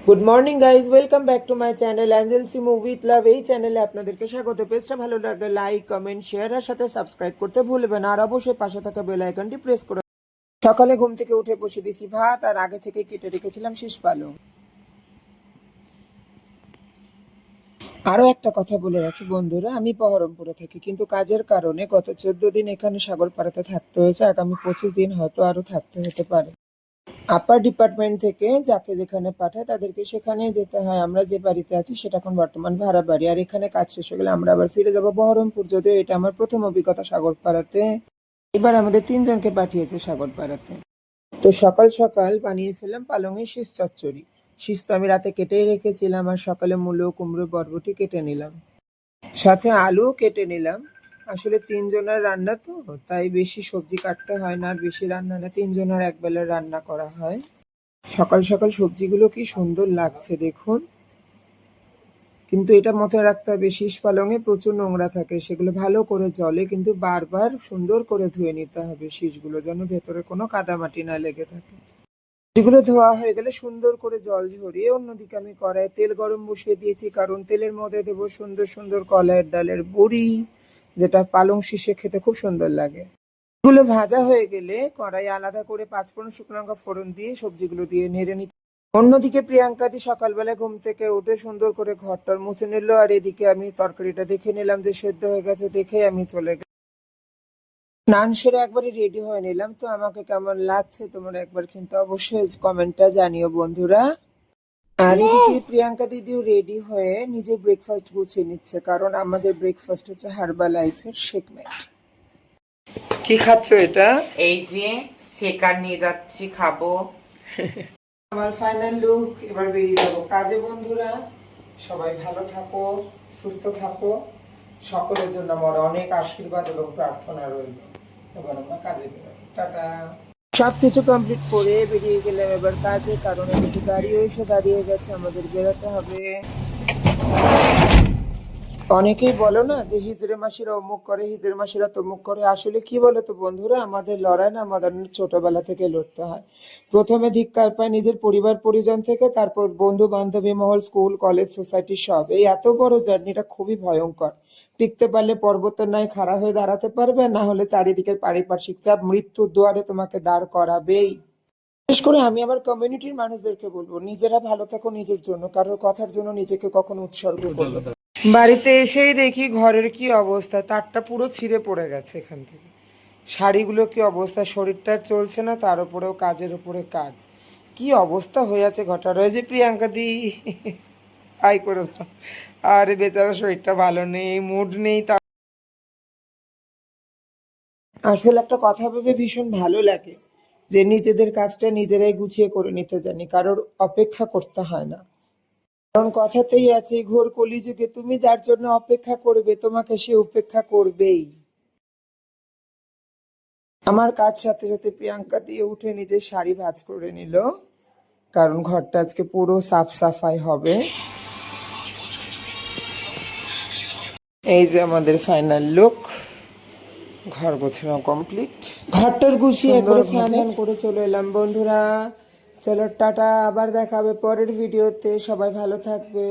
Good morning guys, welcome back to my channel Angelsy movie with love. এই চ্যানেলে আপনাদেরকে স্বাগত। পেজটা ভালো লাগলে লাইক, কমেন্ট, শেয়ার আর সাথে সাবস্ক্রাইব করতে ভুলবেন না। আর অবশ্যই পাশে থাকা বেল আইকনটি প্রেস করে। সকালে ঘুম থেকে উঠে বসে দিয়েছি ভাত, আর আগে থেকে কেটে রেখেছিলাম শীষ পালং। আরও একটা কথা বলে রাখি বন্ধুরা, আমি বহরমপুরে থাকি, কিন্তু কাজের কারণে গত 14 দিন এখানে সাগরপাড়াতে থাকতে হয়েছে। আগামী 25 দিন হয়তো আরো থাকতে হতে পারে। আপার ডিপার্টমেন্ট থেকে যাকে যেখানে পাঠায় তাদেরকে সেখানে যেতে হয়। আমরা যে বাড়িতে আছি সেটা এখন বর্তমান ভাড়া বাড়ি, আর এখানে কাজ শেষ হয়ে গেলে আমরা আবার ফিরে যাব বহরমপুর। যদিও এটা আমার প্রথম অভিজ্ঞতা সাগরপাড়াতে। এবার আমাদের 3জনকে পাঠিয়েছে সাগরপাড়াতে। তো সকাল সকাল বানিয়ে ফেললাম পালংয়ের শীষ চচ্চড়ি। শীষ তো আমি রাতে কেটেই রেখেছিলাম, আর সকালে মূলো, কুমড়ো, বরবটি কেটে নিলাম, সাথে আলু কেটে নিলাম। আসলে 3জনের রান্না তো, তাই বেশি সবজি কাটতে হয় না, আর বেশি রান্না না, 3জনের একবেলার রান্না করা হয়। সকাল সকাল সবজিগুলো কি সুন্দর লাগছে দেখুন। কিন্তু এটা মাথায় রাখতে হবে, শীষ পালংয়ে প্রচুর নোংরা থাকে, সেগুলো ভালো করে জলে কিন্তু বারবার সুন্দর করে ধুয়ে নিতে হবে শীষগুলো, যেন ভেতরে কোনো কাদামাটি না লেগে থাকে। যেগুলো ধোয়া হয়ে গেলে সুন্দর করে জল ঝরিয়ে অন্যদিকে আমি কড়াই তেল গরম বসিয়ে দিয়েছি, কারণ তেলের মধ্যে দেবো সুন্দর সুন্দর কলাইয়ের ডালের বড়ি, যেটা পালং শীষে খেতে খুব সুন্দর লাগে। এগুলো ভাজা হয়ে গেলে কড়াই আলাদা করে 5 ফোড়ন, শুকনো লঙ্কা ফোড়ন দিয়ে সবজিগুলো দিয়ে নেড়ে নিতে। অন্যদিকে প্রিয়াঙ্কা দি সকালবেলা ঘুম থেকে উঠে সুন্দর করে ঘরটার মুছে নিল, আর এদিকে আমি তরকারিটা দেখে নিলাম যে সেদ্ধ হয়ে গেছে, দেখে আমি চলে গেলাম স্নান সেরে একবারে রেডি হয়ে নিলাম। তো আমাকে কেমন লাগছে তোমরা একবার কিন্তু অবশ্যই কমেন্টটা জানিও বন্ধুরা। আর এদিকে প্রিয়াঙ্কা দিদিও রেডি হয়ে নিজের ব্রেকফাস্ট গুছিয়ে নিচ্ছে, কারণ আমাদের ব্রেকফাস্ট হচ্ছে হার্বাল লাইফের শেকমেট। কি খাচ্ছ এটা? এই যে শেকার নিয়ে যাচ্ছি, খাবো। আমার ফাইনাল লুক, এবার বেরিয়ে যাবো কাজে বন্ধুরা। সবাই ভালো থাকো, সুস্থ থাকো, সকলের জন্য আমার অনেক আশীর্বাদ এবং প্রার্থনা রইল। এবার আমরা কাজে বেরোবো, টাটা। সবকিছু কমপ্লিট করে বেরিয়ে গেলাম এবার কাজে, কারণ এদিকে গাড়িও এসে দাঁড়িয়ে গেছে, আমাদের বেরোতে হবে। অনেকেই বলো না যে হিজড়ে মাসিরা অমুক করে, হিজড়ে মাসিরা তমুক করে। আসলে কি বলো তো বন্ধুরা, আমাদের লড়াই না আমাদের ছোটবেলা থেকে লড়তে হয়। প্রথমে ধিক্কার পায় নিজের পরিবার পরিজন থেকে, তারপর বন্ধু বান্ধবী মহল, স্কুল, কলেজ, সোসাইটি সব। এই এত বড় জার্নিটা খুবই ভয়ঙ্কর। টিকতে পারলে পর্বতের ন্যায় খাড়া হয়ে দাঁড়াতে পারবে, না হলে চারিদিকের পারিপার্শ্বিক চাপ মৃত্যুর দুয়ারে তোমাকে দাঁড় করাবেই। বিশেষ করে আমি আমার কমিউনিটির মানুষদেরকে বলবো, নিজেরা ভালো থাকো নিজের জন্য, কারোর কথার জন্য নিজেকে কখনো উৎসর্গ করবে না। বাড়িতে এসেই দেখি ঘরের কি অবস্থা, তারটা পুরো ছিঁড়ে পড়ে গেছে এখান থেকে। শাড়িগুলো কি অবস্থা, শরীরটা চলছে না, তার উপরেও কাজের উপরে কাজ, কি অবস্থা হয়ে আছে ঘটা রয়েছে। প্রিয়াঙ্কা দি আই করে দাও। আরে বেচারা শরীরটা ভালো নেই, মুড নেই। তা আসলে একটা কথা ভেবে ভীষণ ভালো লাগে যে নিজেদের কাজটা নিজেরাই গুছিয়ে করে নিতে জানি, কারোর অপেক্ষা করতে হয় না। কারণ কথাতেই আছে, ঘোর কলিযুগে তুমি যার জন্য অপেক্ষা করবে তোমাকে সে উপেক্ষা করবেই। আমার কাজ সাথে সাথে প্রিয়াঙ্কা দিয়ে উঠে নিজের শাড়ি ভাঁজ করে নিল, কারণ ঘরটা আজকে পুরো সাফ সাফাই হবে। এই যে আমাদের ফাইনাল লুক, ঘর গোছানো কমপ্লিট। ঘরটার গুছিয়ে একবারে স্নান টান করে চলে এলাম বন্ধুরা। চলো টাটা, আবার দেখা হবে পরের ভিডিওতে, সবাই ভালো থাকবে।